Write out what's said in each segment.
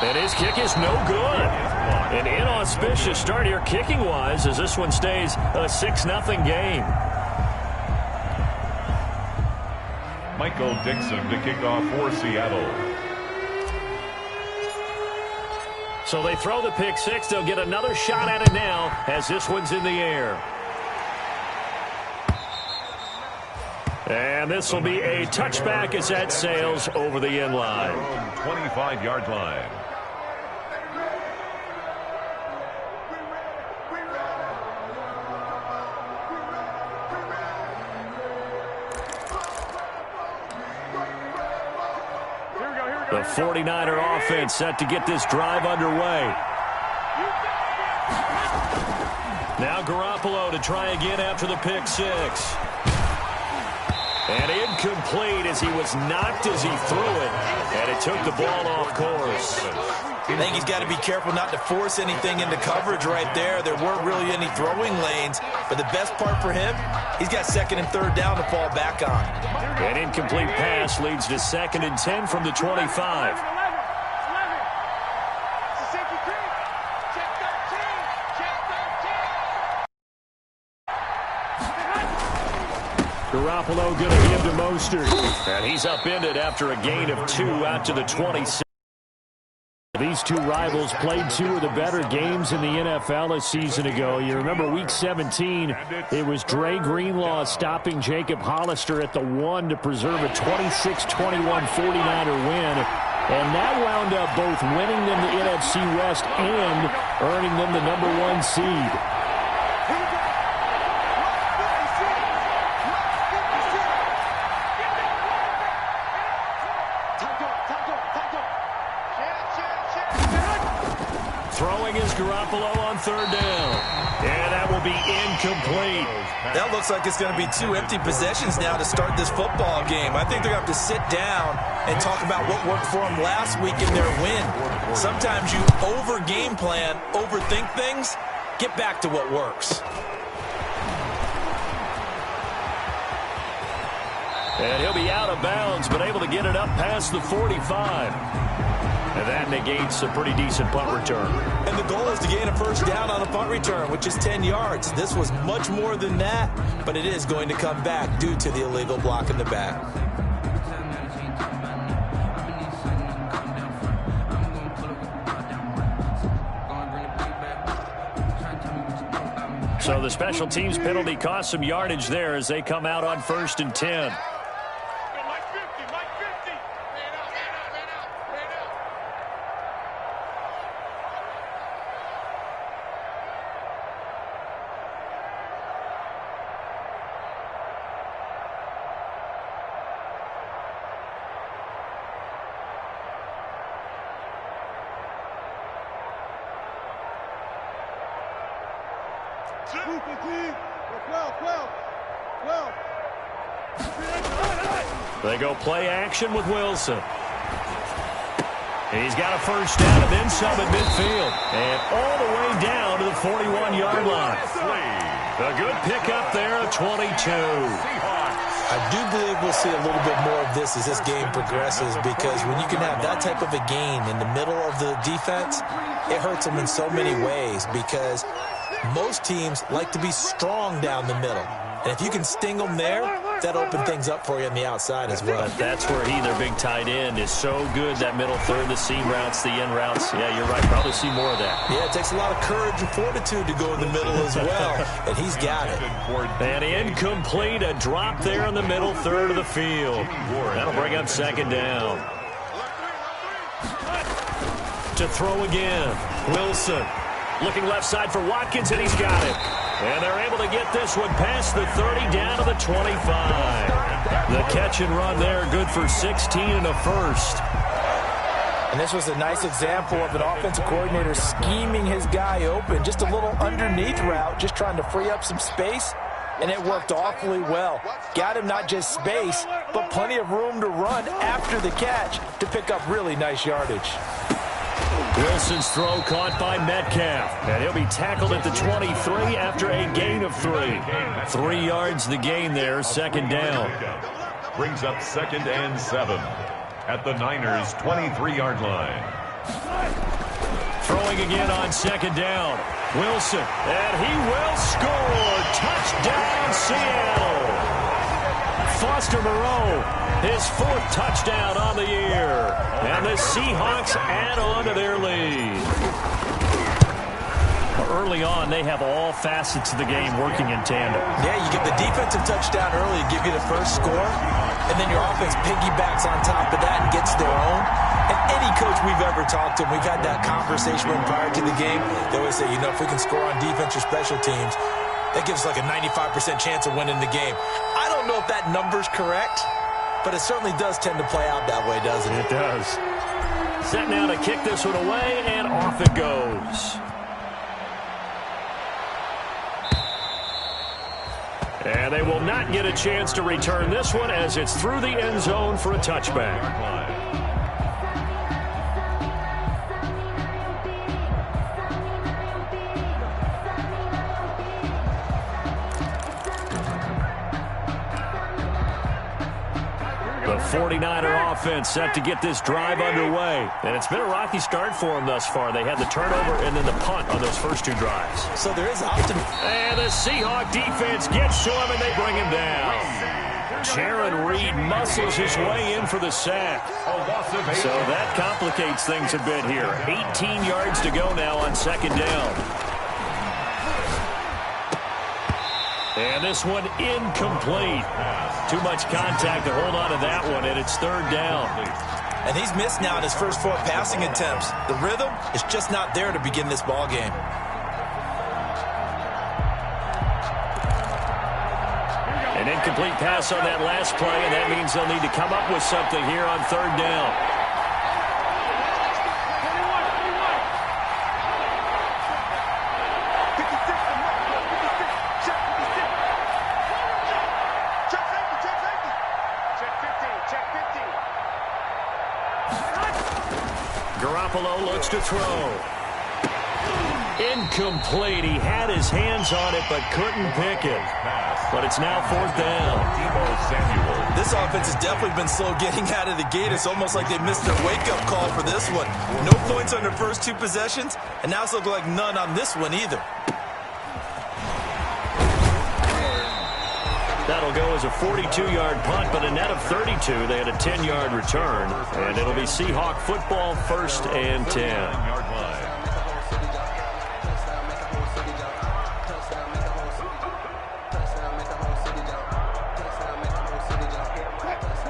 And his kick is no good. An inauspicious start here kicking-wise as this one stays a 6-0 game. Michael Dixon to kick off for Seattle. So they throw the pick six. They'll get another shot at it now as this one's in the air. And this will be a touchback as that sails over the end line. 25-yard line. The 49er offense set to get this drive underway. Now Garoppolo to try again after the pick six. And incomplete as he was knocked as he threw it. And it took the ball off course. I think he's got to be careful not to force anything into coverage right there. There weren't really any throwing lanes. But the best part for him, he's got second and third down to fall back on. An incomplete pass leads to 2nd and 10 from the 25. Garoppolo going to give to Mostert. And he's upended after a gain of 2 out to the 26. These two rivals played 2 of the better games in the NFL a season ago. You remember Week 17, it was Dre Greenlaw stopping Jacob Hollister at the 1 to preserve a 26-21 49er win. And that wound up both winning them the NFC West and earning them the #1 seed. Throwing is Garoppolo on 3rd down. And that will be incomplete. That looks like it's going to be 2 empty possessions now to start this football game. I think they're going to have to sit down and talk about what worked for them last week in their win. Sometimes you over-game plan, overthink things, get back to what works. And he'll be out of bounds, but able to get it up past the 45. And that negates a pretty decent punt return. And the goal is to gain a first down on a punt return, which is 10 yards. This was much more than that, but it is going to come back due to the illegal block in the back. So the special teams penalty cost some yardage there as they come out on 1st and 10. They go play action with Wilson. He's got a first down and then some at midfield. And all the way down to the 41-yard line. A good pickup there at 22. I do believe we'll see a little bit more of this as this game progresses, because when you can have that type of a gain in the middle of the defense, it hurts them in so many ways, because most teams like to be strong down the middle. And if you can sting them there, that opens things up for you on the outside as well. But that's where their big tight end, is so good, that middle third, the seam routes, the in routes. Yeah, you're right. Probably see more of that. Yeah, it takes a lot of courage and fortitude to go in the middle as well. And he's got it. And incomplete, a drop there in the middle third of the field. That'll bring up 2nd down. To throw again, Wilson. Looking left side for Watkins, and he's got it. And they're able to get this one past the 30 down to the 25. The catch and run there, good for 16 and a first. And this was a nice example of an offensive coordinator scheming his guy open. Just a little underneath route, just trying to free up some space. And it worked awfully well. Got him not just space, but plenty of room to run after the catch to pick up really nice yardage. Wilson's throw caught by Metcalf. And he'll be tackled at the 23 after a gain of 3. 3 yards the gain there, 2nd down. Brings up 2nd and 7 at the Niners' 23-yard line. Throwing again on second down. Wilson, and he will score. Touchdown, Seattle. Foster Moreau, his 4th touchdown on the year. And the Seahawks add on to their lead. Early on, they have all facets of the game working in tandem. Yeah, you get the defensive touchdown early to give you the first score, and then your offense piggybacks on top of that and gets their own. And any coach we've ever talked to, we've had that conversation with prior to the game. They always say, if we can score on defense or special teams, that gives us like a 95% chance of winning the game. I don't know if that number's correct, but it certainly does tend to play out that way, doesn't it? It does. Set now to kick this one away, and off it goes. And they will not get a chance to return this one as it's through the end zone for a touchback. The 49er offense set to get this drive underway. And it's been a rocky start for them thus far. They had the turnover and then the punt on those first 2 drives. So there is optimism. And the Seahawk defense gets to him and they bring him down. Jaron Reed muscles his way in for the sack. So that complicates things a bit here. 18 yards to go now on second down. And this one incomplete. Too much contact to hold on to that one, and it's third down. And he's missed now in his first 4 passing attempts. The rhythm is just not there to begin this ball game. An incomplete pass on that last play, and that means they'll need to come up with something here on third down. Garoppolo looks to throw. Incomplete. He had his hands on it but couldn't pick it. But it's now fourth down. This offense has definitely been slow getting out of the gate. It's almost like they missed their wake-up call for this one. No points on their first 2 possessions, and now it's looking like none on this one either. That'll go as a 42-yard punt, but a net of 32. They had a 10-yard return, and it'll be Seahawk football, 1st and 10.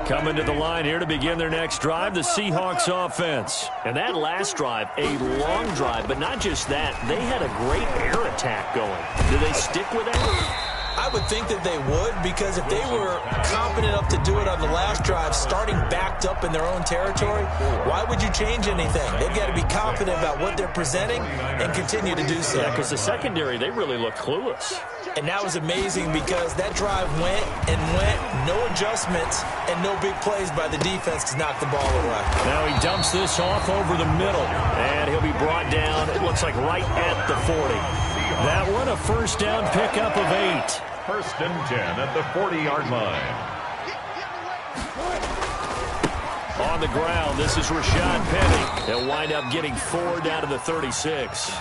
Coming to the line here to begin their next drive, the Seahawks offense. And that last drive, a long drive, but not just that. They had a great air attack going. Do they stick with that? I would think that they would, because if they were confident enough to do it on the last drive, starting backed up in their own territory, why would you change anything? They've got to be confident about what they're presenting and continue to do so. Yeah, because the secondary, they really look clueless. And that was amazing because that drive went and went, no adjustments, and no big plays by the defense to knock the ball away. Now he dumps this off over the middle, and he'll be brought down, it looks like right at the 40. That one, a first down pickup of 8. 1st and 10 at the 40-yard line. On the ground, this is Rashad Penny. He'll wind up getting 4 down to the 36.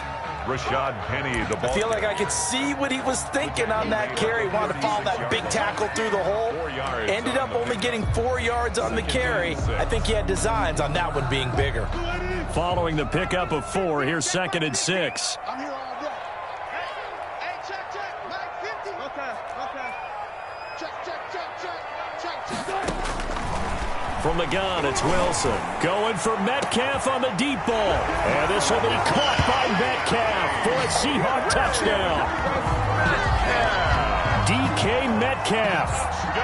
Rashad Penny, the ball. I feel like I could see what he was thinking on that carry. Wanted to follow that big tackle through the hole. Ended up only getting 4 yards on the carry. I think he had designs on that one being bigger. Following the pickup of 4, here's 2nd and 6. From the gun, it's Wilson. Going for Metcalf on the deep ball. And this will be caught by Metcalf for a Seahawk touchdown. DK Metcalf,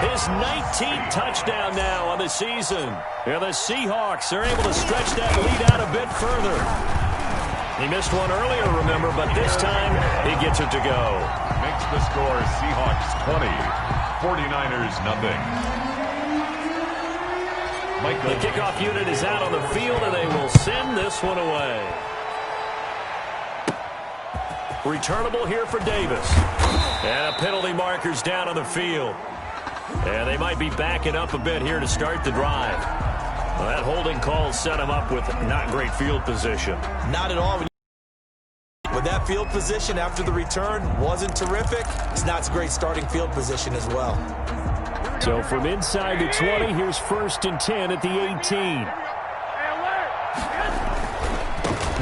his 19th touchdown now on the season. And the Seahawks are able to stretch that lead out a bit further. He missed one earlier, remember, but this time he gets it to go. Makes the score Seahawks 20, 49ers nothing. The kickoff unit is out on the field, and they will send this one away. Returnable here for Davis. And a penalty marker's down on the field. And they might be backing up a bit here to start the drive. Well, that holding call set him up with not great field position. Not at all. With that field position after the return wasn't terrific, it's not a great starting field position as well. So from inside the 20, here's 1st and 10 at the 18.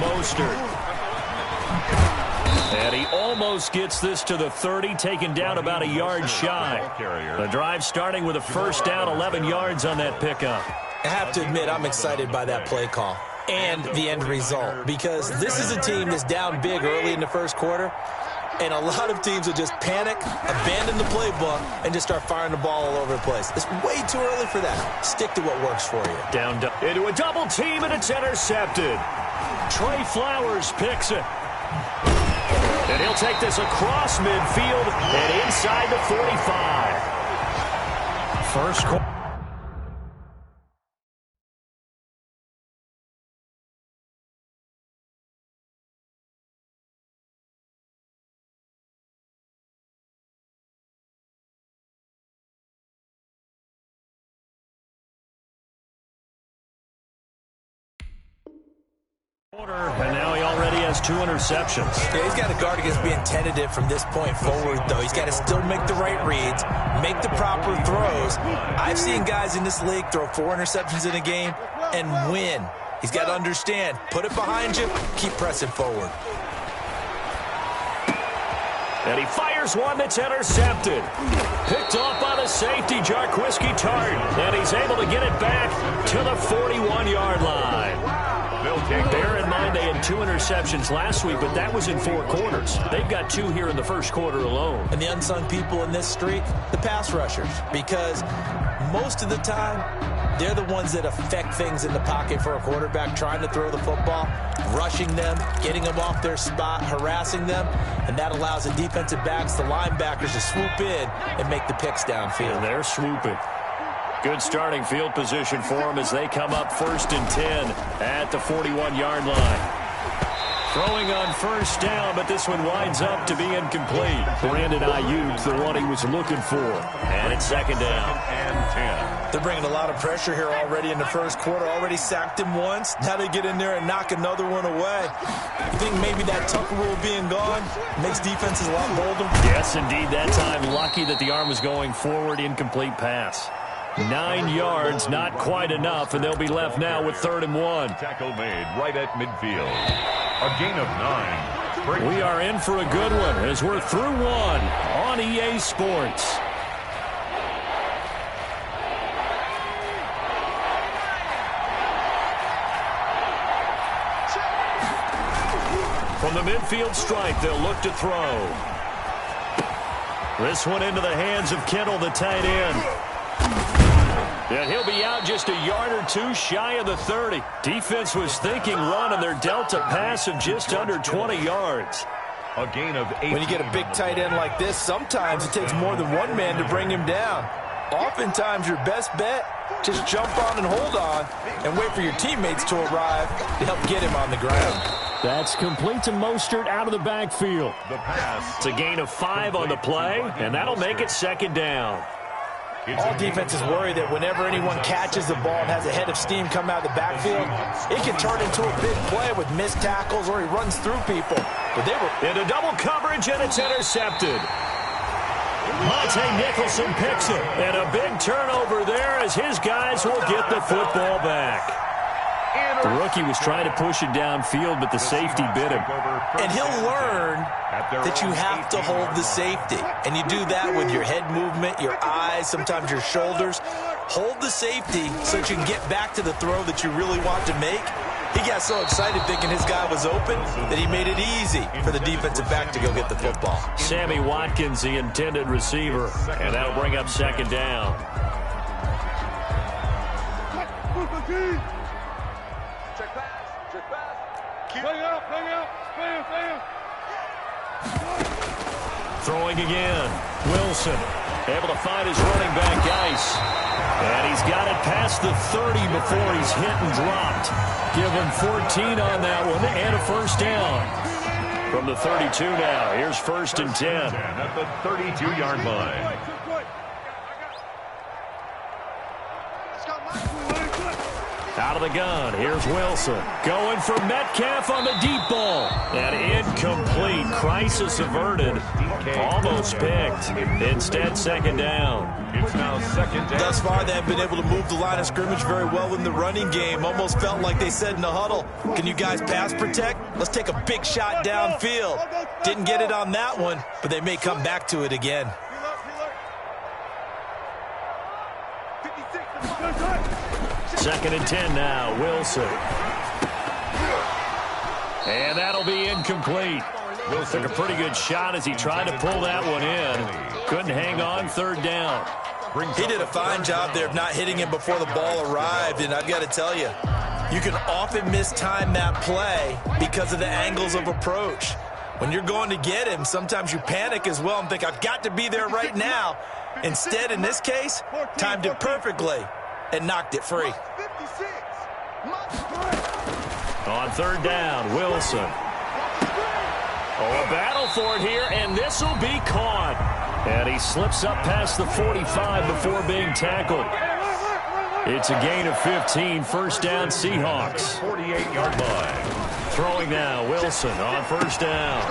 Mostert. And he almost gets this to the 30, taken down about a yard shy. The drive starting with a first down, 11 yards on that pickup. I have to admit, I'm excited by that play call and the end result, because this is a team that's down big early in the first quarter, and a lot of teams will just panic, abandon the playbook, and just start firing the ball all over the place. It's way too early for that. Stick to what works for you. Down into a double team, and it's intercepted. Trey Flowers picks it. And he'll take this across midfield and inside the 45. First quarter. And now he already has 2 interceptions. Yeah, he's got to guard against being tentative from this point forward, though. He's got to still make the right reads, make the proper throws. I've seen guys in this league throw 4 interceptions in a game and win. He's got to understand, put it behind you, keep pressing forward. And he fires one that's intercepted. Picked off by the safety, Jarquiski Tart. And he's able to get it back to the 41-yard line. Bear in mind they had 2 interceptions last week, but that was in 4 quarters. They've got 2 here in the first quarter alone. And the unsung people in this streak, the pass rushers, because most of the time, they're the ones that affect things in the pocket for a quarterback, trying to throw the football, rushing them, getting them off their spot, harassing them, and that allows the defensive backs, the linebackers, to swoop in and make the picks downfield. And they're swooping. Good starting field position for them as they come up 1st and 10 at the 41-yard line. Throwing on first down, but this one winds up to be incomplete. Brandon Ayuk, the one he was looking for. And it's 2nd down. And 10. They're bringing a lot of pressure here already in the first quarter. Already sacked him once. Now they get in there and knock another one away. I think maybe that Tucker rule being gone makes defenses a lot bolder. Yes, indeed. That time lucky that the arm was going forward. Incomplete pass. 9 yards, not quite enough, and they'll be left now with 3rd and 1. Tackle made right at midfield. A gain of 9. We are in for a good one as we're through 1 on EA Sports. From the midfield stripe, they'll look to throw. This one into the hands of Kittle, the tight end. And he'll be out just a yard or 2 shy of the 30. Defense was thinking run, and they're dealt a pass of just under 20 yards. A gain of 8. When you get a big tight end like this, sometimes it takes more than one man to bring him down. Oftentimes, your best bet, just jump on and hold on and wait for your teammates to arrive to help get him on the ground. That's complete to Mostert out of the backfield. The pass. It's a gain of 5 on the play, and that'll make it 2nd down. All defenses worry that whenever anyone catches the ball and has a head of steam come out of the backfield, it can turn into a big play with missed tackles or he runs through people. But they were into double coverage, and it's intercepted. Monte Nicholson picks it, and a big turnover there as his guys will get the football back. The rookie was trying to push it downfield, but the safety bit him. And he'll learn that you have to hold the safety. And you do that with your head movement, your eyes, sometimes your shoulders. Hold the safety so that you can get back to the throw that you really want to make. He got so excited thinking his guy was open that he made it easy for the defensive back to go get the football. Sammy Watkins, the intended receiver, and that'll bring up 2nd down. Throwing again. Wilson able to find his running back, Ice. And he's got it past the 30 before he's hit and dropped. Give him 14 on that one and a first down. From the 32 now, here's 1st and 10. At the 32-yard line. Out of the gun, here's Wilson. Going for Metcalf on the deep ball. And incomplete. Crisis averted. Almost picked. Instead, second down. It's now second down. Thus far, they have been able to move the line of scrimmage very well in the running game. Almost felt like they said in the huddle, can you guys pass protect? Let's take a big shot downfield. Didn't get it on that one, but they may come back to it again. Second and 10 now, Wilson. And that'll be incomplete. Wilson took a pretty good shot as he tried to pull that one in. Couldn't hang on, third down. He did a fine job there of not hitting him before the ball arrived, and I've got to tell you, you can often mistime that play because of the angles of approach. When you're going to get him, sometimes you panic as well and think, I've got to be there right now. Instead, in this case, timed it perfectly and knocked it free. On third down, Wilson. Oh, a battle for it here, and this will be caught. And he slips up past the 45 before being tackled. It's a gain of 15, first down, Seahawks. 48-yard line. Throwing now, Wilson on first down.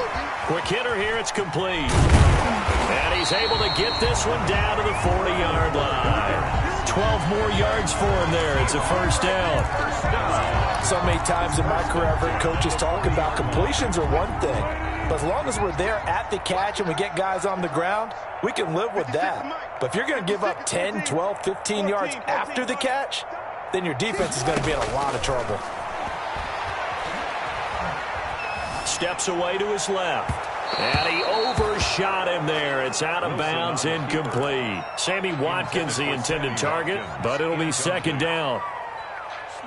Quick hitter here, it's complete. And he's able to get this one down to the 40-yard line. 12 more yards for him there. It's a first down. So many times in my career, I've heard coaches talk about completions are one thing. But as long as we're there at the catch and we get guys on the ground, we can live with that. But if you're going to give up 10, 12, 15 yards after the catch, then your defense is going to be in a lot of trouble. Steps away to his left. And he overshot him there. It's out of bounds, incomplete. Sammy Watkins, the intended target, but it'll be second down.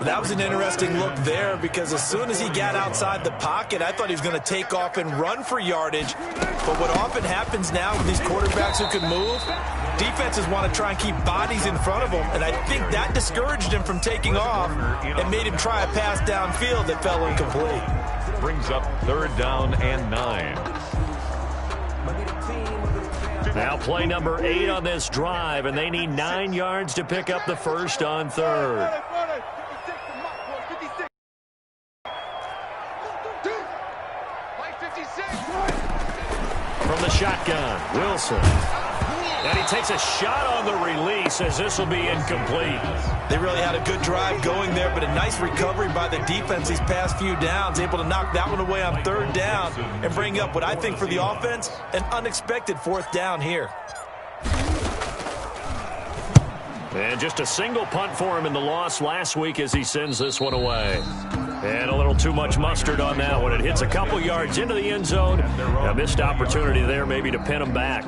That was an interesting look there because as soon as he got outside the pocket, I thought he was going to take off and run for yardage. But what often happens now with these quarterbacks who can move, defenses want to try and keep bodies in front of them. And I think that discouraged him from taking off and made him try a pass downfield that fell incomplete. Brings up third down and 9. Now play number 8 on this drive, and they need 9 yards to pick up the first on third. From the shotgun, Wilson. And he takes a shot on the release as this will be incomplete. They really had a good drive going there, but a nice recovery by the defense these past few downs, able to knock that one away on third down and bring up what I think for the offense, an unexpected fourth down here. And just a single punt for him in the loss last week as he sends this one away. And a little too much mustard on that one. It hits a couple yards into the end zone. A missed opportunity there maybe to pin him back.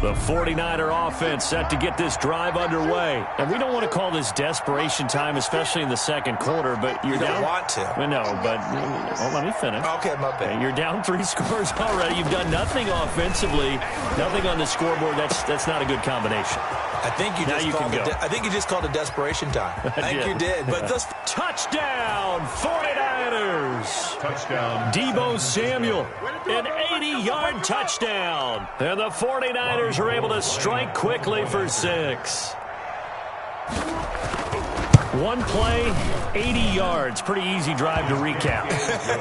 The 49er offense set to get this drive underway. And we don't want to call this desperation time, especially in the second quarter, but you're down. You don't want to. Well, no, but let me finish. Okay, my bad. You're down 3 scores already. You've done nothing offensively, nothing on the scoreboard. That's not a good combination. I think you just called it desperation time. I think you did. But this touchdown, 49ers. Touchdown. Deebo Samuel, an 80-yard touchdown. And the 49ers are able to strike quickly for 6. One play, 80 yards. Pretty easy drive to recap.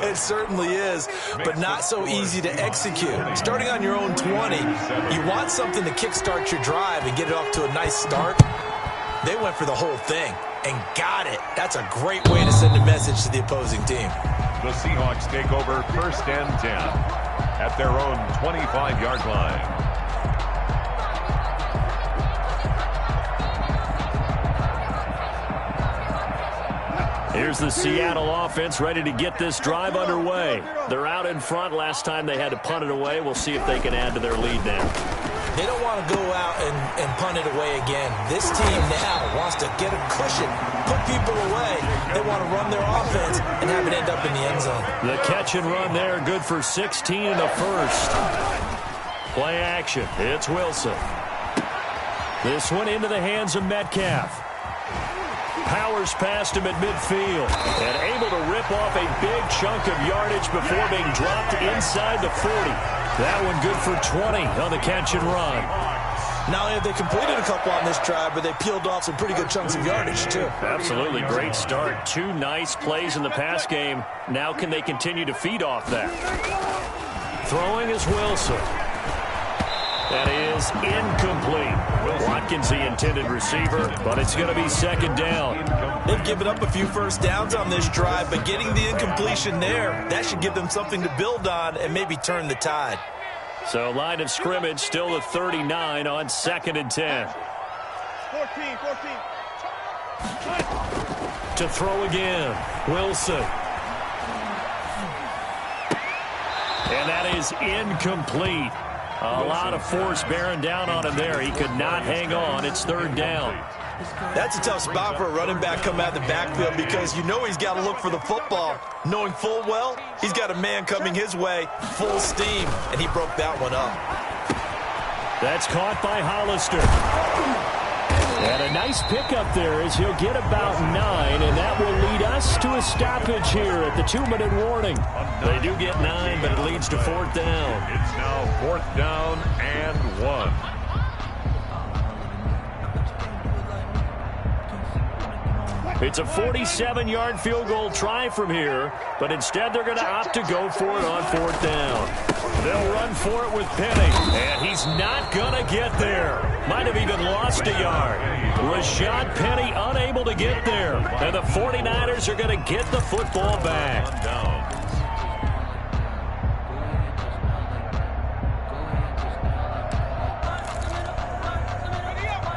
It certainly is, but not so easy to execute. Starting on your own 20, you want something to kickstart your drive and get it off to a nice start. They went for the whole thing and got it. That's a great way to send a message to the opposing team. The Seahawks take over first and 10 at their own 25-yard line. Here's the Seattle offense ready to get this drive underway. They're out in front. Last time they had to punt it away. We'll see if they can add to their lead now. They don't want to go out and punt it away again. This team now wants to get a cushion, put people away. They want to run their offense and have it end up in the end zone. The catch and run there, good for 16 in the first. Play action. It's Wilson. This one into the hands of Metcalf. Powers past him at midfield and able to rip off a big chunk of yardage before being dropped inside the 40. That one good for 20 on the catch and run. Not only have they completed a couple on this drive, but they peeled off some pretty good chunks of yardage, too. Absolutely great start. 2 nice plays in the pass game. Now can they continue to feed off that? Throwing is Wilson. That is incomplete. Watkins the intended receiver, but it's going to be second down. They've given up a few first downs on this drive, but getting the incompletion there, that should give them something to build on and maybe turn the tide. So line of scrimmage still the 39 on 2nd and 10. 14. To throw again, Wilson. And that is incomplete. A lot of force bearing down on him there. He could not hang on. It's 3rd down. That's a tough spot for a running back coming out of the backfield because you know he's got to look for the football, knowing full well he's got a man coming his way, full steam, and he broke that one up. That's caught by Hollister. And a nice pickup there as he'll get about 9, and that will lead us to a stoppage here at the 2-minute warning. They do get 9, but it leads to 4th down. It's now 4th down and 1. It's a 47-yard field goal try from here, but instead they're going to opt to go for it on 4th down. They'll run for it with Penny, and he's not going to get there. Might have even lost a yard. Rashad Penny unable to get there, and the 49ers are going to get the football back.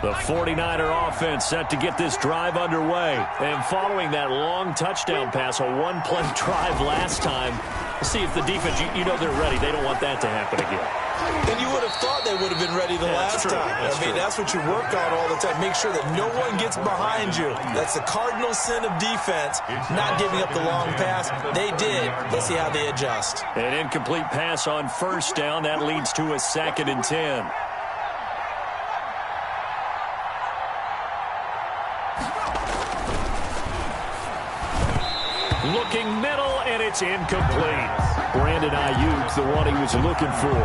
The 49er offense set to get this drive underway. And following that long touchdown pass, a 1-play drive last time, see if the defense, you know they're ready. They don't want that to happen again. And you would have thought they would have been ready the last time. That's what you work on all the time. Make sure that no one gets behind you. That's the cardinal sin of defense, not giving up the long pass. They did. Let's see how they adjust. An incomplete pass on 1st down. That leads to a 2nd and 10. Looking middle, and it's incomplete. Brandon Ayuk, the one he was looking for.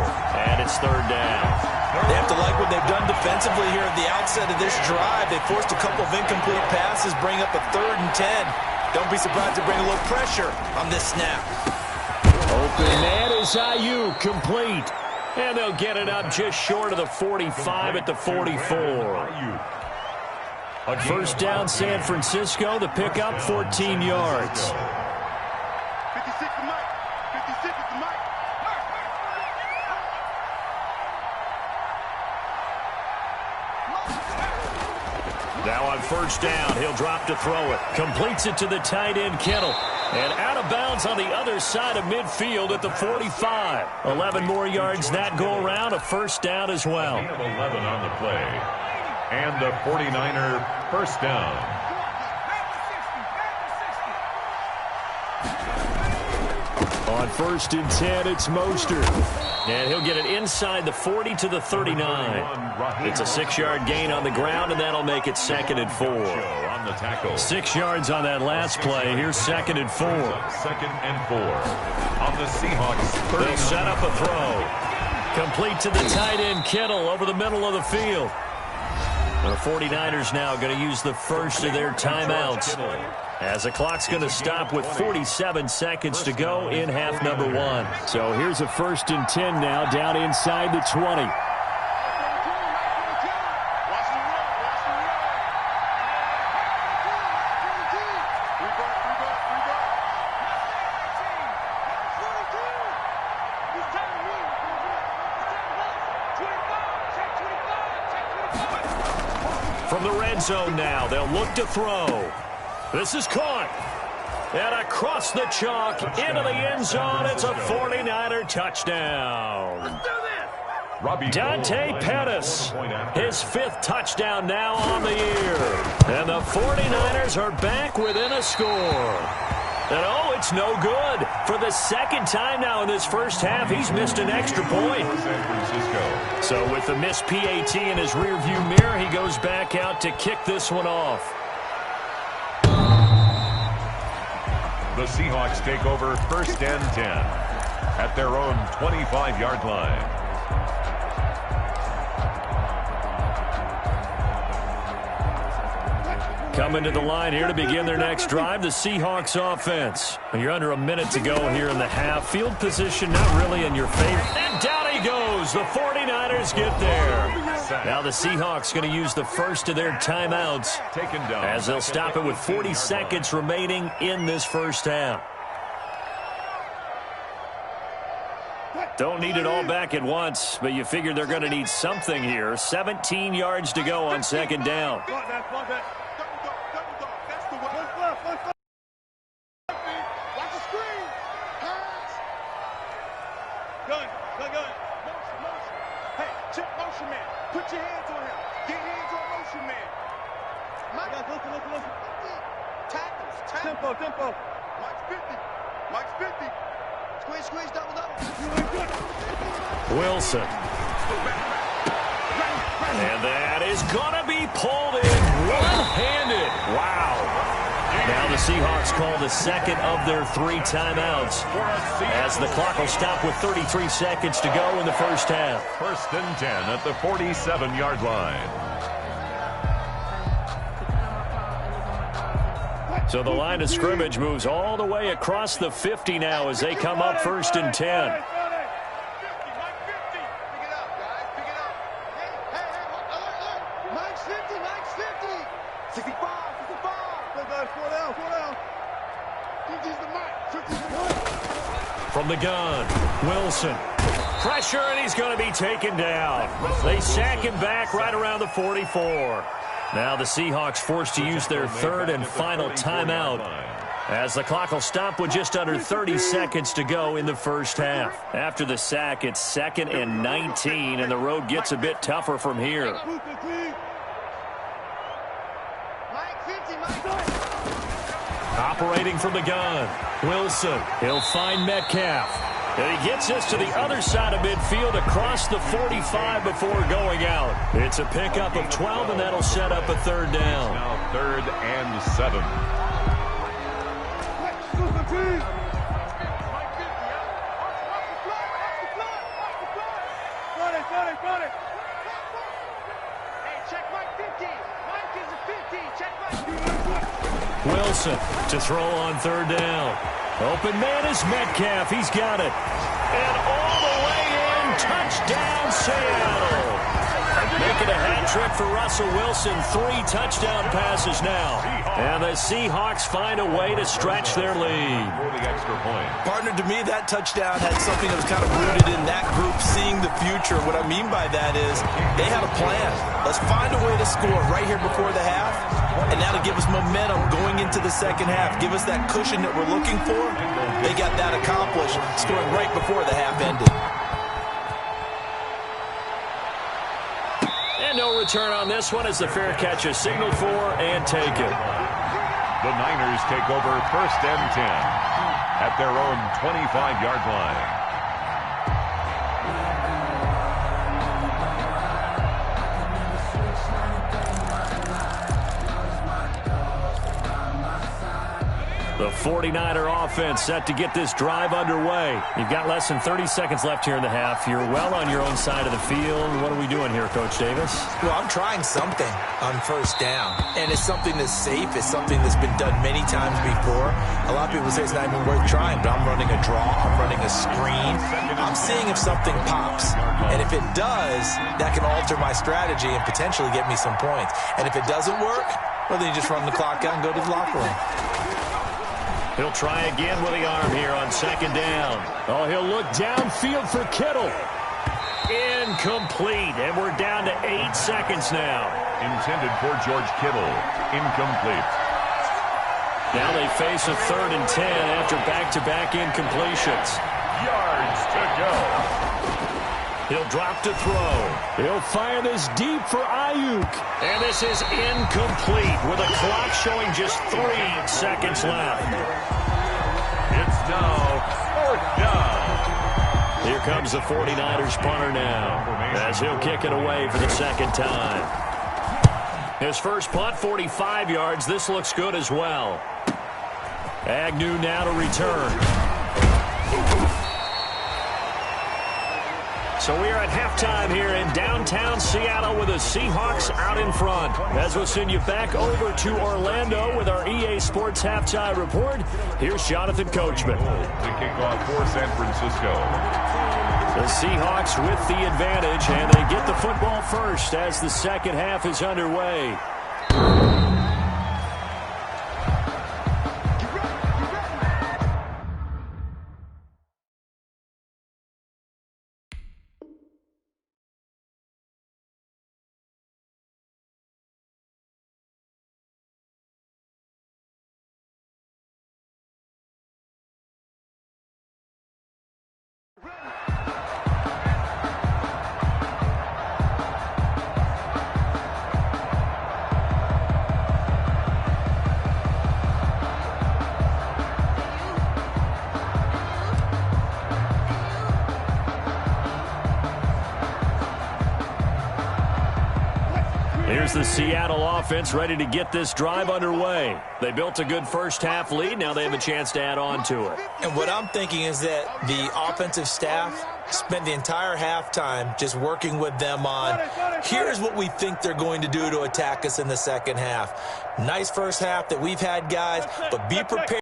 And it's 3rd down. They have to like what they've done defensively here at the outset of this drive. They forced a couple of incomplete passes, bring up a 3rd and 10. Don't be surprised to bring a little pressure on this snap. Open man is Ayuk, complete. And they'll get it up just short of the 45 at the 44. 1st down, San Francisco. The pickup, 14 yards. 56 to Mike. 56 to Mike. Now on 1st down, he'll drop to throw it. Completes it to the tight end, Kittle. And out of bounds on the other side of midfield at the 45. 11 more yards that go around. A 1st down as well. 11 on the play. And the 49er 1st down. On 1st and 10, it's Mostert. And he'll get it inside the 40 to the 39. It's a 6-yard gain on the ground, and that'll make it 2nd and 4. 6 yards on that last play. Here's 2nd and 4. 2nd and 4. On the Seahawks. They'll set up a throw. Complete to the tight end, Kittle, over the middle of the field. The 49ers now going to use the first of their timeouts, as the clock's going to stop with 47 seconds to go in half number 1. So here's a 1st and 10 now, down inside the 20. From the red zone now, they'll look to throw. This is caught. And across the chalk, into the end zone, it's a 49er touchdown. Dante Pettis, his 5th touchdown now on the year. And the 49ers are back within a score. And oh, it's no good. For the 2nd time now in this first half, he's missed an extra point. So with the missed PAT in his rearview mirror, he goes back out to kick this one off. The Seahawks take over 1st and 10. at their own 25-yard line. Coming to the line here to begin their next drive, the Seahawks offense. You're under a minute to go here in the half. Field position not really in your favor. And down he goes. The 49ers get there. Now the Seahawks going to use the first of their timeouts as they'll stop it with 40 seconds remaining in this first half. Don't need it all back at once, but you figure they're going to need something here. 17 yards to go on second down. Tempo. Mike's 50. Squeeze, double. Wilson. And that is going to be pulled in one-handed. Wow. Now the Seahawks call the second of their 3 timeouts as the clock will stop with 33 seconds to go in the first half. First and 10 at the 47-yard line. So the line of scrimmage moves all the way across the 50 now as they come up first and 10. From the gun, Wilson. Pressure, and he's going to be taken down. They sack him back right around the 44. Now the Seahawks forced to use their third and final timeout as the clock will stop with just under 30 seconds to go in the first half. After the sack, it's 2nd and 19, and the road gets a bit tougher from here. Operating from the gun, Wilson. He'll find Metcalf. And he gets us to the other side of midfield across the 45 before going out. It's a pickup of 12, and that'll set up a third down. Now 3rd and 7. Wilson to throw on third down. Open man is Metcalf. He's got it. And all the way in. Touchdown, Seattle. Making a hat trick for Russell Wilson. 3 touchdown passes now. And the Seahawks find a way to stretch their lead. For the extra point. Partner, to me, that touchdown had something that was kind of rooted in that group seeing the future. What I mean by that is they had a plan. Let's find a way to score right here before the half. And now to give us momentum going into the second half. Give us that cushion that we're looking for. They got that accomplished, scoring right before the half ended. And no return on this one as the fair catch is signaled for and taken. The Niners take over 1st and 10 at their own 25-yard line. The 49er offense set to get this drive underway. You've got less than 30 seconds left here in the half. You're well on your own side of the field. What are we doing here, Coach Davis? Well, I'm trying something on first down, and it's something that's safe. It's something that's been done many times before. A lot of people say it's not even worth trying, but I'm running a draw. I'm running a screen. I'm seeing if something pops, and if it does, that can alter my strategy and potentially get me some points. And if it doesn't work, well, then you just run the clock out and go to the locker room. He'll try again with the arm here on second down. Oh, he'll look downfield for Kittle. Incomplete, and we're down to 8 seconds now. Intended for George Kittle. Incomplete. Now they face a 3rd and 10 after back-to-back incompletions. Yards to go. He'll drop to throw. He'll fire this deep for Ayuk. And this is incomplete with a clock showing just 3 seconds left. It's now 4th down. Here comes the 49ers punter now as he'll kick it away for the second time. His first punt, 45 yards. This looks good as well. Agnew now to return. So we are at halftime here in downtown Seattle with the Seahawks out in front. As we'll send you back over to Orlando with our EA Sports Halftime Report, here's Jonathan Coachman. To kick off for San Francisco. The Seahawks with the advantage, and they get the football first as the second half is underway. Here's the Seattle offense ready to get this drive underway. They built a good first-half lead. Now they have a chance to add on to it. And what I'm thinking is that the offensive staff spent the entire halftime just working with them on, here's what we think they're going to do to attack us in the second half. Nice first half that we've had, guys, but be prepared.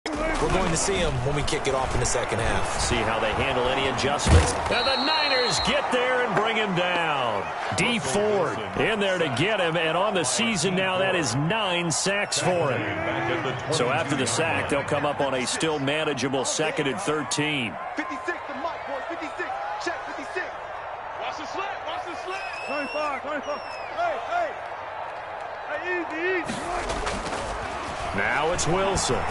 We're going to see them when we kick it off in the second half. See how they handle any adjustments. And the Niners get there and bring him down. D Ford in there to get him, and on the season now, that is 9 sacks for him. So after the sack, they'll come up on a still manageable 2nd and 13. 56 to Mike, boys. 56. Check 56. Watch the slant. Watch the slant. 25. 25. Hey. Hey, easy. Now it's Wilson.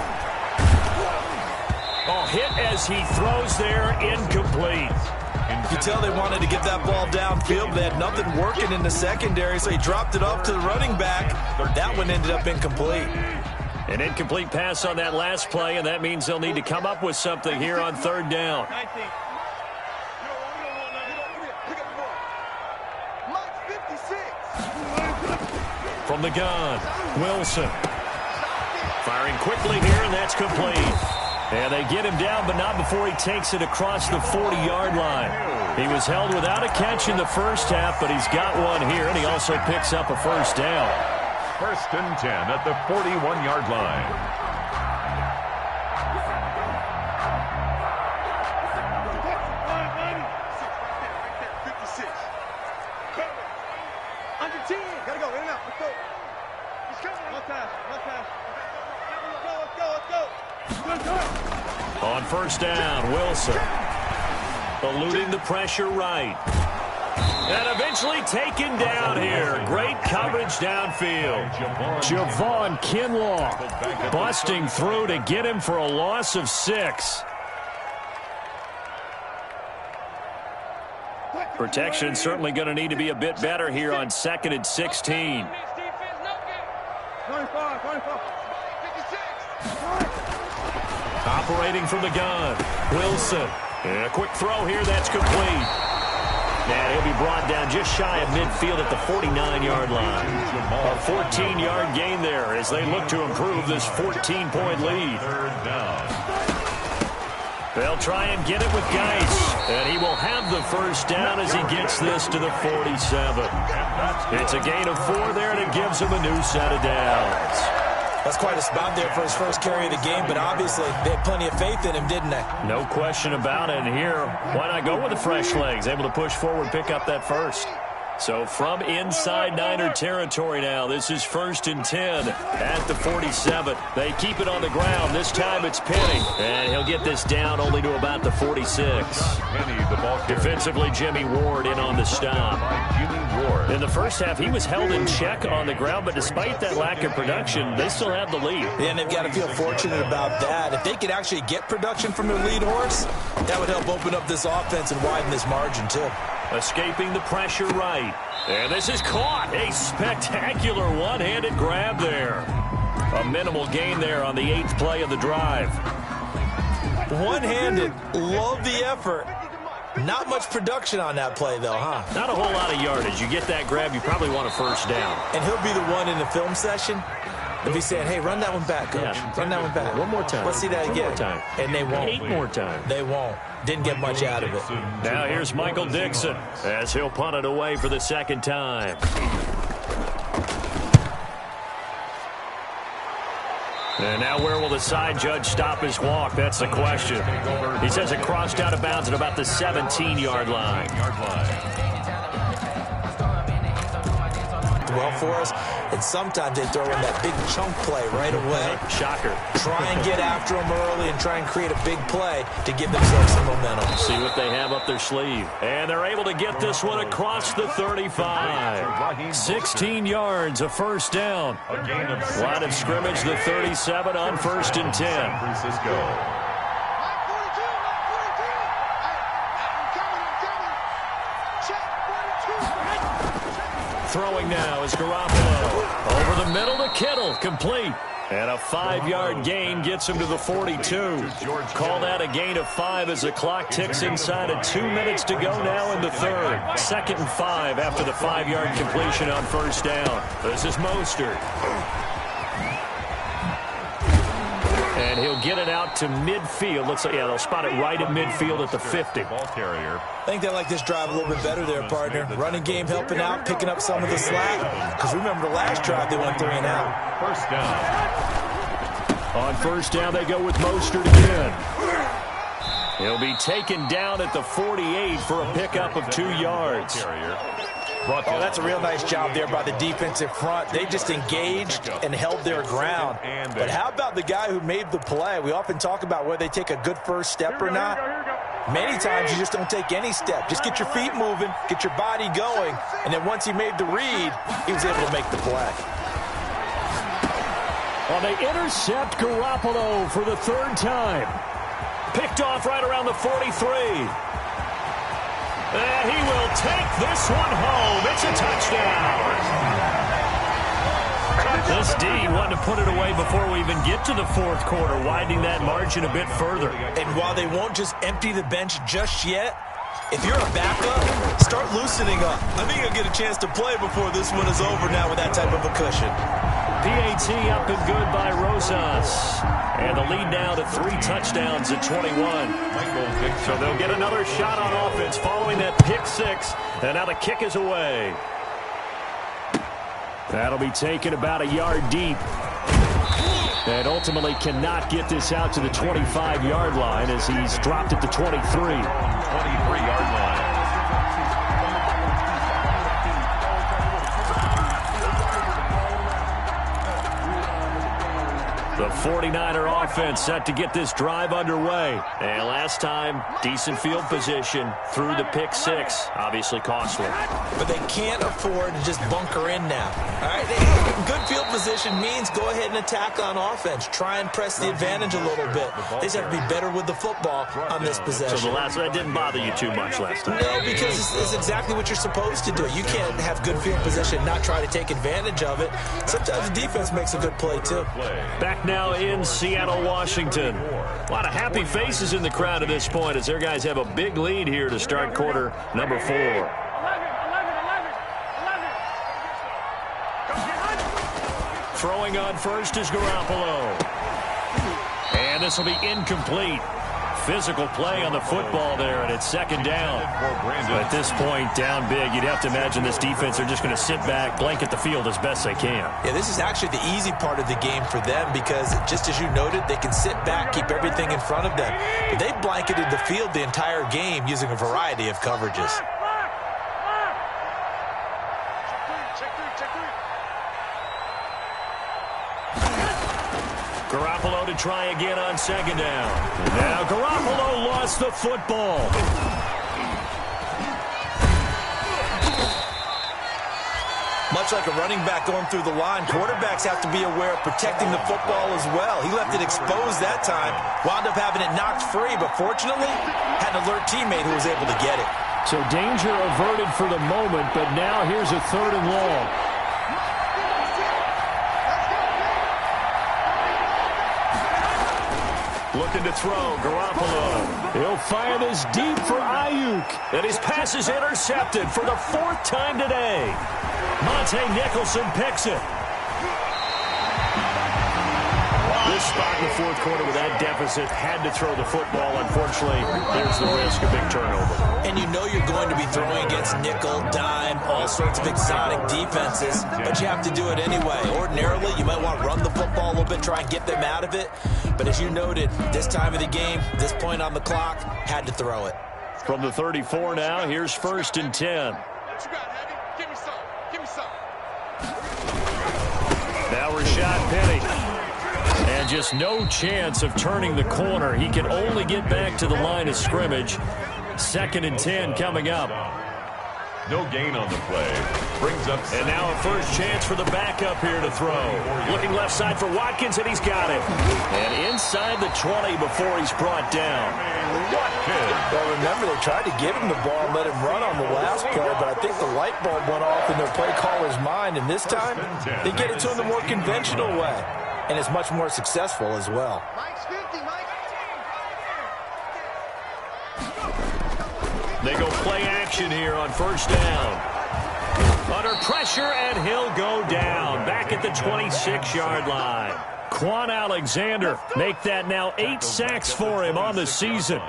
Oh, hit as he throws there, incomplete. You can tell they wanted to get that ball downfield, but they had nothing working in the secondary, so he dropped it off to the running back. That one ended up incomplete. An incomplete pass on that last play, and that means they'll need to come up with something here on 3rd down. From the gun, Wilson. Firing quickly here, and that's complete. And they get him down, but not before he takes it across the 40-yard line. He was held without a catch in the first half, but he's got one here, and he also picks up a first down. 1st and 10 at the 41-yard line. Under 10. Gotta go. In and out. Let's go. He's coming. One pass. Let's go. On 1st down, Wilson. Eluding the pressure right. And eventually taken down here. Great coverage downfield. Javon Kinlaw busting through to get him for a loss of 6. Protection certainly going to need to be a bit better here on 2nd and 16. 25. Operating from the gun, Wilson. And a quick throw here, that's complete. And he'll be brought down just shy of midfield at the 49-yard line. A 14-yard gain there as they look to improve this 14-point lead. 3rd down. They'll try and get it with Geis. And he will have the first down as he gets this to the 47. It's a gain of 4 there, and it gives him a new set of downs. That's quite a spot there for his first carry of the game, but obviously they had plenty of faith in him, didn't they? No question about it. And here, why not go with the fresh legs? Able to push forward, pick up that first. So from inside Niner territory now, this is 1st and 10 at the 47. They keep it on the ground. This time it's Penny. And he'll get this down only to about the 46. Penny, the ball carrier. Defensively, Jimmy Ward in on the stop. Jimmy Ward. In the first half, he was held in check on the ground, but despite that lack of production, they still have the lead. And they've got to feel fortunate about that. If they could actually get production from their lead horse, that would help open up this offense and widen this margin, too. Escaping the pressure right. And this is caught. A spectacular one-handed grab there. A minimal gain there on the 8th play of the drive. One-handed. Love the effort. Not much production on that play, though, huh? Not a whole lot of yardage. You get that grab, you probably want a first down. And he'll be the one in the film session If he's saying, hey, run that one back, coach. Yeah. Run that one back. One more time. Let's see that One again. more time. And they won't. 8 more times. They won't. Didn't get much out of it. Now here's Michael Dixon as he'll punt it away for the second time. And now where will the side judge stop his walk? That's the question. He says it crossed out of bounds at about the 17-yard line. Well for us, and sometimes they throw in that big chunk play right away. Shocker. Try and get after them early and try and create a big play to give themselves some momentum. See what they have up their sleeve. And they're able to get this one across the 35. 16 yards, a first down. Line of scrimmage, the 37 on 1st and 10. San Francisco. Throwing now is Garoppolo. Over the middle to Kittle, complete. And a 5-yard gain gets him to the 42. Call that a gain of 5 as the clock ticks inside of 2 minutes to go now in the third. 2nd and 5 after the 5-yard completion on first down. This is Mostert. And he'll get it out to midfield. Looks like, yeah, they'll spot it right at midfield at the 50. Ball carrier. I think they like this drive a little bit better there, partner. Running game helping out, picking up some of the slack. Because remember the last drive, they went 3 and out. First down. On first down, they go with Mostert again. He'll be taken down at the 48 for a pickup of 2 yards. Oh, that's a real nice job there by the defensive front. They just engaged and held their ground. But how about the guy who made the play? We often talk about whether they take a good first step or not. Many times you just don't take any step. Just get your feet moving, get your body going, and then once he made the read, he was able to make the play. Well, they intercept Garoppolo for the 3rd time. Picked off right around the 43. And he will take this one home. It's a touchdown. This D wanted to put it away before we even get to the 4th quarter, widening that margin a bit further. And while they won't just empty the bench just yet, if you're a backup, start loosening up. I think you'll get a chance to play before this one is over now with that type of a cushion. PAT up and good by Rosas. And the lead now to 3 touchdowns at 21. So they'll get another shot on offense following that pick 6. And now the kick is away. That'll be taken about a yard deep. And ultimately cannot get this out to the 25-yard line as he's dropped at the 23. 23-yard line. The 49er offense set to get this drive underway. And last time, decent field position through the pick 6. Obviously costly. But they can't afford to just bunker in now. All right, good field position means go ahead and attack on offense. Try and press the advantage a little bit. They just have to be better with the football on this possession. So that didn't bother you too much last time? No, because it's exactly what you're supposed to do. You can't have good field position and not try to take advantage of it. Sometimes the defense makes a good play, too. Back now in Seattle, Washington. A lot of happy faces in the crowd at this point as their guys have a big lead here to start quarter number 4. Throwing on first is Garoppolo. And this will be incomplete. Physical play on the football there, and it's 2nd down. At this point, down big, you'd have to imagine this defense are just going to sit back, blanket the field as best they can. Yeah, this is actually the easy part of the game for them because, just as you noted, they can sit back, keep everything in front of them. But they blanketed the field the entire game using a variety of coverages. Garoppolo to try again on 2nd down. Now Garoppolo lost the football. Much like a running back going through the line, quarterbacks have to be aware of protecting the football as well. He left it exposed that time, wound up having it knocked free, but fortunately, had an alert teammate who was able to get it. So danger averted for the moment, but now here's a 3rd and long. Looking to throw, Garoppolo. He'll fire this deep for Ayuk. And his pass is intercepted for the 4th time today. Monte Nicholson picks it. this spot in the fourth quarter with that deficit, had to throw the football. Unfortunately, there's the risk of big turnover. And you know you're going to be throwing against nickel, dime, all sorts of exotic defenses, but you have to do it anyway. Ordinarily, you might want to run the football a little bit, try and get them out of it. But as you noted, this time of the game, this point on the clock, had to throw it. From the 34 now, here's 1st and 10. Give me some. Give me some. Now Rashad Penny. And just no chance of turning the corner. He can only get back to the line of scrimmage. 2nd and 10 coming up. No gain on the play. Brings up. And now a first chance for the backup here to throw. Looking left side for Watkins, and he's got it. And inside the 20 before he's brought down. Well, remember, they tried to give him the ball and let him run on the last play, but I think the light bulb went off in their play caller's mind, and this time they get it to him the more conventional way, and it's much more successful as well. Mike's 50, Mike. They go play action here on 1st down. Under pressure, and he'll go down. Back at the 26-yard line. Quan Alexander make that now 8 sacks for him on the season.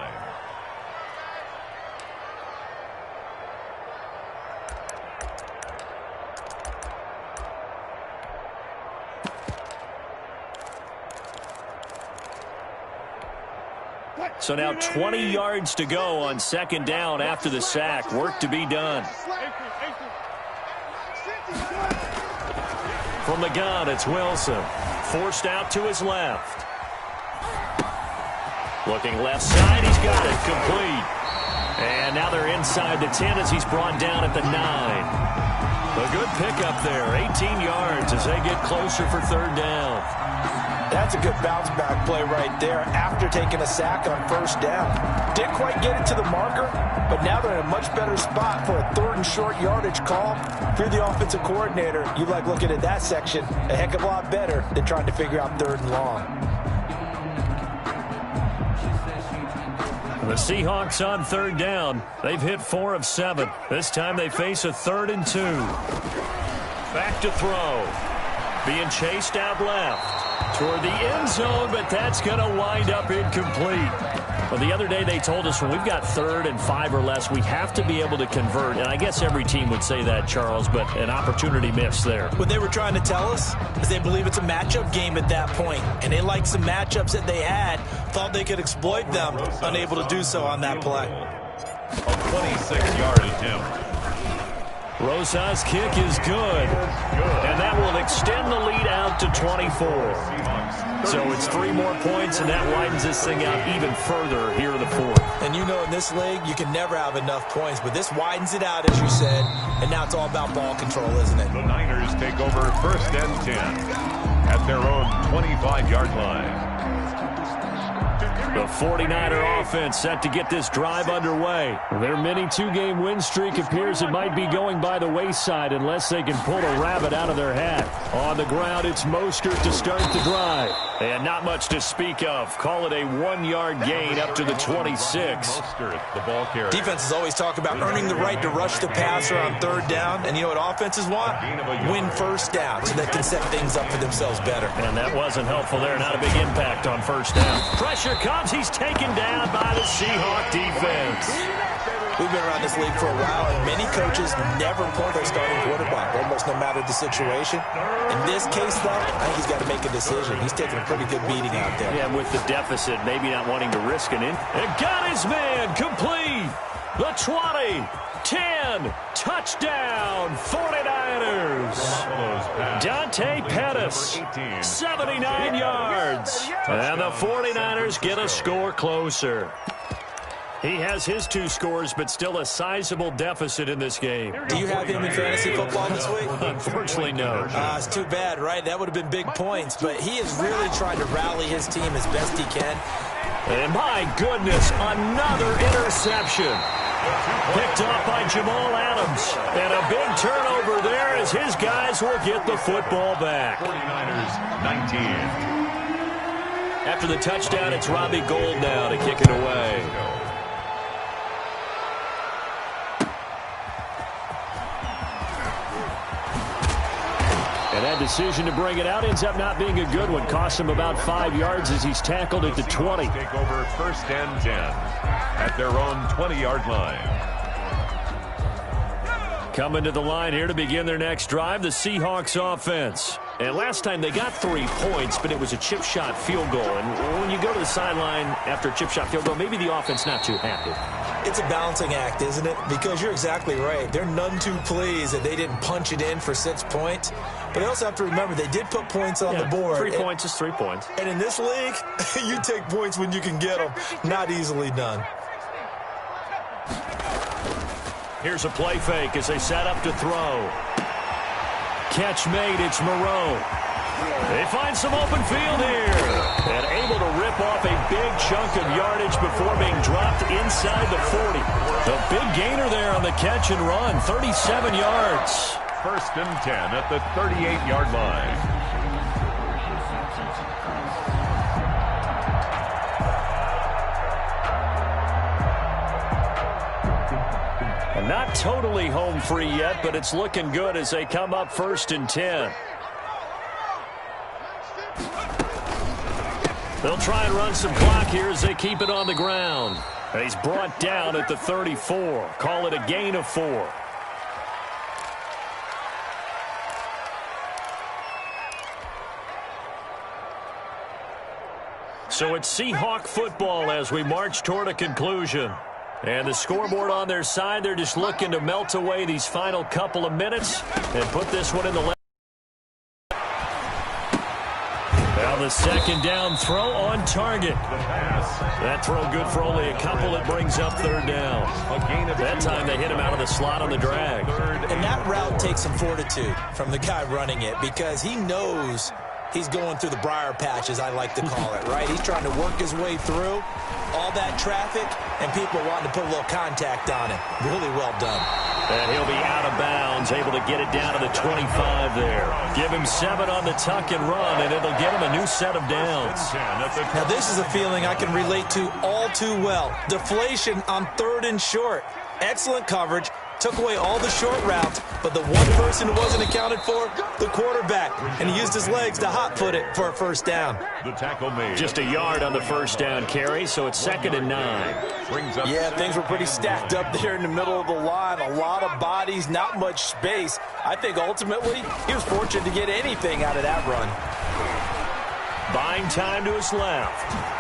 So now 20 yards to go on 2nd down after the sack. Work to be done. From the gun, it's Wilson. Forced out to his left. Looking left side, he's got it. Complete. And now they're inside the 10 as he's brought down at the 9. A good pickup there. 18 yards as they get closer for 3rd down. That's a good bounce-back play right there after taking a sack on 1st down. Didn't quite get it to the marker, but now they're in a much better spot for a 3rd and short yardage call. If you're the offensive coordinator, you like looking at that section a heck of a lot better than trying to figure out 3rd and long. The Seahawks on 3rd down. They've hit 4 of 7. This time they face a 3rd and 2. Back to throw. Being chased out left. Toward the end zone, but that's going to wind up incomplete. Well, the other day they told us when we've got 3rd and 5 or less, we have to be able to convert. And I guess every team would say that, Charles, but an opportunity missed there. What they were trying to tell us is they believe it's a matchup game at that point, and they liked some matchups that they had, thought they could exploit them, unable to do so on that play. A 26-yard attempt. Rosa's kick is good, and that will extend the lead out to 24. So it's 3 more points, and that widens this thing out even further here in the 4th. And you know in this league, you can never have enough points, but this widens it out, as you said, and now it's all about ball control, isn't it? The Niners take over 1st and 10 at their own 25-yard line. The 49er offense set to get this drive underway. Their mini 2-game win streak appears it might be going by the wayside unless they can pull a rabbit out of their hat. On the ground, it's Mostert to start the drive. And not much to speak of. Call it a 1-yard gain up to the 26. Mostert, the ball carrier. Defenses always talk about earning the right to rush the passer on 3rd down. And you know what offenses want? Win 1st down so they can set things up for themselves better. And that wasn't helpful there. Not a big impact on 1st down. Pressure comes. He's taken down by the Seahawk defense. We've been around this league for a while, and many coaches never pull their starting quarterback, almost no matter the situation. In this case, though, I think he's got to make a decision. He's taking a pretty good beating out there. Yeah, with the deficit, maybe not wanting to risk an in. And got his man complete. The 20, 10, touchdown, 49ers. Dante Pettis, 79 yards. And the 49ers get a score closer. He has his 2 scores, but still a sizable deficit in this game. Do you have him in fantasy football this week? Unfortunately, no. It's too bad, right? That would have been big points, but he is really trying to rally his team as best he can. And my goodness, another interception. Picked off by Jamal Adams. And a big turnover there as his guys will get the football back. 49ers 19. After the touchdown, it's Robbie Gould now to kick it away. And And that decision to bring it out ends up not being a good one. Cost him about 5 yards as he's tackled at the 20. Take over 1st and 10 at their own 20-yard line. Coming to the line here to begin their next drive, the Seahawks offense. And last time they got 3 points, but it was a chip shot field goal. And when you go to the sideline after a chip shot field goal, maybe the offense not too happy. It's a balancing act, isn't it? Because you're exactly right. They're none too pleased that they didn't punch it in for 6 points. But they also have to remember they did put points on the board. 3 points is 3 points. And in this league, you take points when you can get them. Not easily done. Here's a play fake as they set up to throw. Catch made, it's Moreau. They find some open field here. And able to rip off a big chunk of yardage before being dropped inside the 40. The big gainer there on the catch and run, 37 yards. 1st and 10 at the 38-yard line. Not totally home free yet, but it's looking good as they come up 1st and 10. They'll try and run some clock here as they keep it on the ground. He's brought down at the 34. Call it a gain of 4. So it's Seahawk football as we march toward a conclusion. And the scoreboard on their side, they're just looking to melt away these final couple of minutes and put this one in the left. Now the 2nd down throw on target. That throw good for only a couple. It brings up 3rd down. That time they hit him out of the slot on the drag. And that route takes some fortitude from the guy running it because he knows he's going through the briar patch, as I like to call it, right? He's trying to work his way through all that traffic, and people wanting to put a little contact on it. Really well done. And he'll be out of bounds, able to get it down to the 25 there. Give him 7 on the tuck and run, and it'll get him a new set of downs. Now, this is a feeling I can relate to all too well. Deflation on 3rd and short. Excellent coverage. Took away all the short routes, but the one person who wasn't accounted for, the quarterback. And he used his legs to hot-foot it for a 1st down. The tackle made. Just a yard on the 1st down carry, so it's 2nd and 9. Yeah, things were pretty stacked up there in the middle of the line. A lot of bodies, not much space. I think ultimately he was fortunate to get anything out of that run. Buying time to his left.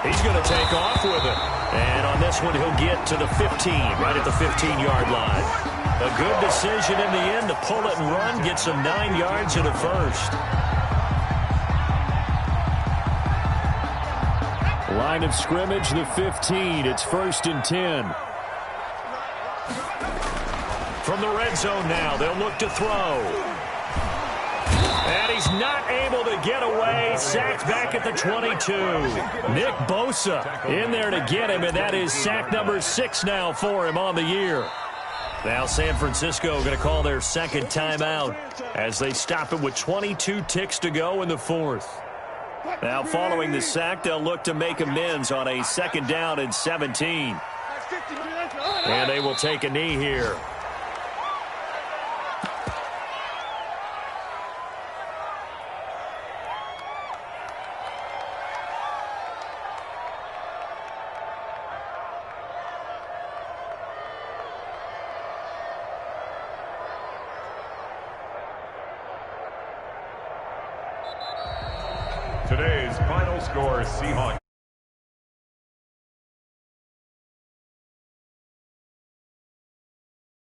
He's going to take off with it. And on this one, he'll get to the 15, right at the 15-yard line. A good decision in the end to pull it and run, get some 9 yards and a 1st. Line of scrimmage, the 15. It's 1st and 10. From the red zone now, they'll look to throw. And he's not able to get away. Sacked back at the 22. Nick Bosa in there to get him, and that is sack number 6 now for him on the year. Now San Francisco going to call their 2nd timeout as they stop it with 22 ticks to go in the 4th. Now following the sack, they'll look to make amends on a 2nd down and 17. And they will take a knee here. Today's final score, Seahawks